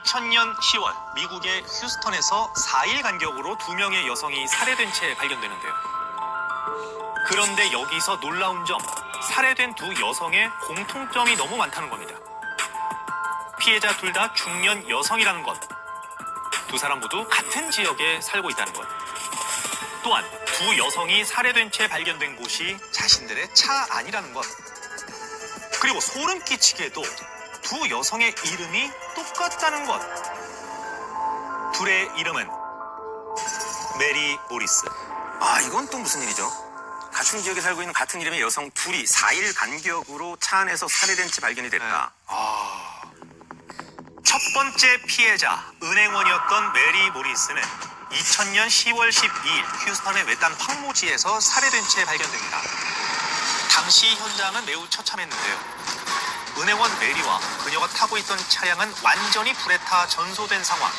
2000년 10월 미국의 휴스턴에서 4일 간격으로 2명의 여성이 살해된 채 발견되는데요. 그런데 여기서 놀라운 점, 살해된 두 여성의 공통점이 너무 많다는 겁니다. 피해자 둘 다 중년 여성이라는 것, 두 사람 모두 같은 지역에 살고 있다는 것, 또한 두 여성이 살해된 채 발견된 곳이 자신들의 차 안이라는 것, 그리고 소름 끼치게도 두 여성의 이름이 똑같다는 것. 둘의 이름은 메리 모리스. 아, 이건 또 무슨 일이죠? 같은 지역에 살고 있는 같은 이름의 여성 둘이 4일 간격으로 차 안에서 살해된 채 발견이 됐다. 첫 번째 피해자 은행원이었던 메리 모리스는 2000년 10월 12일 휴스턴의 외딴 황무지에서 살해된 채 발견됩니다. 당시 현장은 매우 처참했는데요. 은행원 메리와 그녀가 타고 있던 차량은 완전히 불에 타 전소된 상황.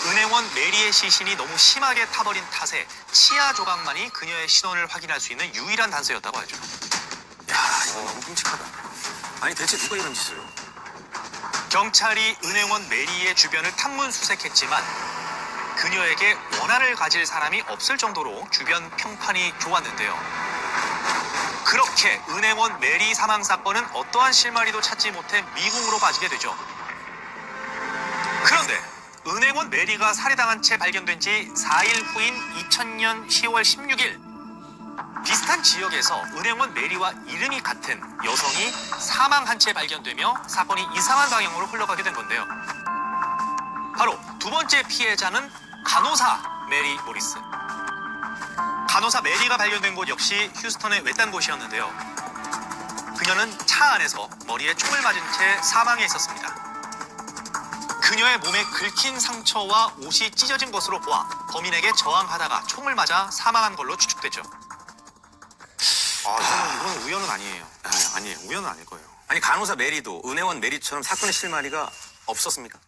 은행원 메리의 시신이 너무 심하게 타버린 탓에 치아 조각만이 그녀의 신원을 확인할 수 있는 유일한 단서였다고 하죠. 야, 이거 너무 끔찍하다. 아니, 대체 누가 이런 짓을? 경찰이 은행원 메리의 주변을 탐문 수색했지만 그녀에게 원한을 가질 사람이 없을 정도로 주변 평판이 좋았는데요. 그렇게 은행원 메리 사망 사건은 어떠한 실마리도 찾지 못해 미궁으로 빠지게 되죠. 그런데 은행원 메리가 살해당한 채 발견된 지 4일 후인 2000년 10월 16일 비슷한 지역에서 은행원 메리와 이름이 같은 여성이 사망한 채 발견되며 사건이 이상한 방향으로 흘러가게 된 건데요. 바로 두 번째 피해자는 간호사 메리 모리스. 간호사 메리가 발견된 곳 역시 휴스턴의 외딴 곳이었는데요. 그녀는 차 안에서 머리에 총을 맞은 채 사망해 있었습니다. 그녀의 몸에 긁힌 상처와 옷이 찢어진 것으로 보아 범인에게 저항하다가 총을 맞아 사망한 걸로 추측되죠. 이건 우연은 아니에요. 아니에요. 우연은 아닐 거예요. 아니, 간호사 메리도 은행원 메리처럼 사건의 실마리가 없었습니까?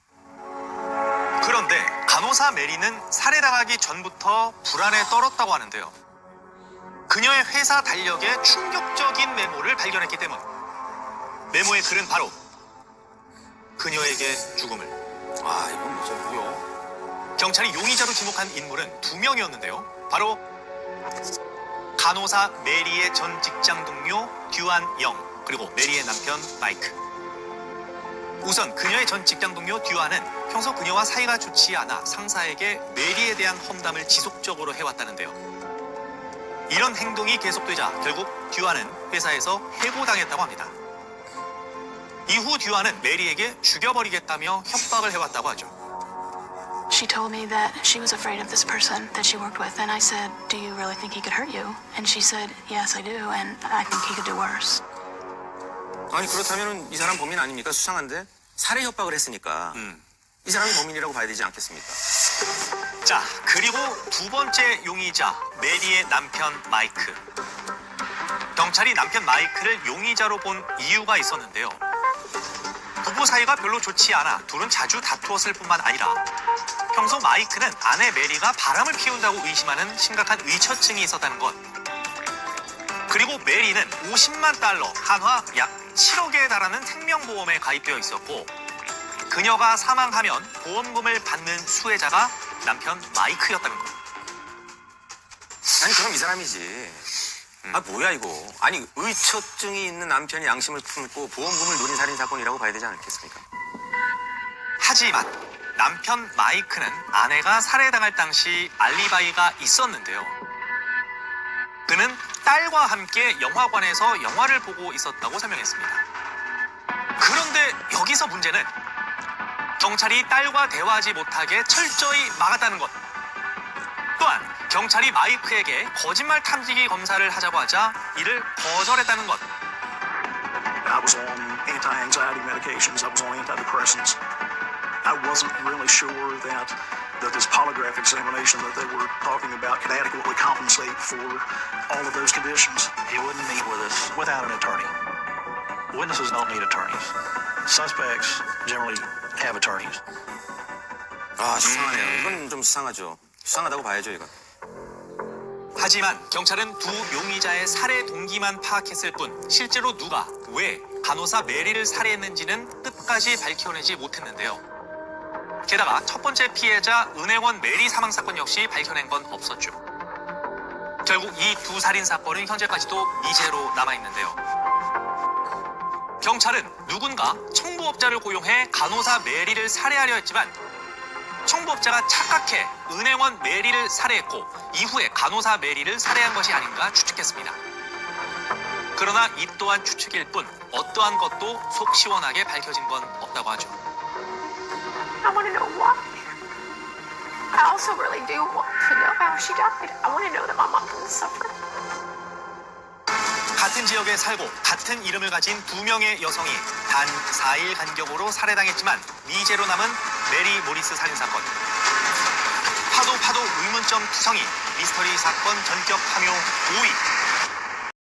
그런데 간호사 메리는 살해당하기 전부터 불안에 떨었다고 하는데요. 그녀의 회사 달력에 충격적인 메모를 발견했기 때문. 메모의 글은 바로 그녀에게 죽음을. 이건 뭐죠? 경찰이 용의자로 지목한 인물은 2명이었는데요. 바로 간호사 메리의 전 직장 동료 듀안 영, 그리고 메리의 남편 마이크. 우선 그녀의 전 직장 동료 듀안은 평소 그녀와 사이가 좋지 않아 상사에게 메리에 대한 험담을 지속적으로 해왔다는데요. 이런 행동이 계속되자 결국 듀안은 회사에서 해고당했다고 합니다. 이후 듀안은 메리에게 죽여버리겠다며 협박을 해왔다고 하죠. She told me that she was afraid of this person that she worked with, and I said, "Do you really think he could hurt you?" And she said, "Yes, I do, and I think he could do worse." 아니, 그렇다면 이 사람 범인 아닙니까? 수상한데? 살해 협박을 했으니까 이 사람이 범인이라고 봐야 되지 않겠습니까? 자, 그리고 두 번째 용의자 메리의 남편 마이크. 경찰이 남편 마이크를 용의자로 본 이유가 있었는데요. 부부 사이가 별로 좋지 않아 둘은 자주 다투었을 뿐만 아니라 평소 마이크는 아내 메리가 바람을 피운다고 의심하는 심각한 의처증이 있었다는 것. 그리고 메리는 50만 달러, 한화 약 7억에 달하는 생명보험에 가입되어 있었고 그녀가 사망하면 보험금을 받는 수혜자가 남편 마이크였다는 것. 아니, 그럼 이 사람이지. 뭐야 이거. 아니, 의처증이 있는 남편이 양심을 품고 보험금을 노린 살인사건이라고 봐야 되지 않겠습니까? 하지만 남편 마이크는 아내가 살해당할 당시 알리바이가 있었는데요. 그는 딸과 함께 영화관에서 영화를 보고 있었다고 설명했습니다. 그런데 여기서 문제는 경찰이 딸과 대화하지 못하게 철저히 막았다는 것. 또한 경찰이 마이크에게 거짓말 탐지기 검사를 하자고 하자 이를 거절했다는 것. I was on anti-anxiety medications. I was on antidepressants. I wasn't really sure that this polygraph examination that they were talking about could adequately compensate for all of those conditions. He wouldn't meet with us without an attorney. Witnesses don't need attorneys. Suspects generally have attorneys. 수상하네요. 이건 좀 수상하죠. 수상하다고 봐야죠, 이건. 하지만 경찰은 두 용의자의 살해 동기만 파악했을 뿐 실제로 누가 왜 간호사 메리를 살해했는지는 끝까지 밝혀내지 못했는데요. 게다가 첫 번째 피해자 은행원 메리 사망 사건 역시 밝혀낸 건 없었죠. 결국 이 두 살인 사건은 현재까지도 미제로 남아있는데요. 경찰은 누군가 청부업자를 고용해 간호사 메리를 살해하려 했지만 청부업자가 착각해 은행원 메리를 살해했고 이후에 간호사 메리를 살해한 것이 아닌가 추측했습니다. 그러나 이 또한 추측일 뿐 어떠한 것도 속 시원하게 밝혀진 건 없다고 하죠. I want to know why. I also really do want to know how she died. I want to know that my mom didn't suffer. 같은 지역에 살고 같은 이름을 가진 두 명의 여성이 단 4일 간격으로 살해당했지만 미제로 남은 메리 모리스 살인사건. 파도 의문점 투성이 미스터리 사건 전격 파묘 5위.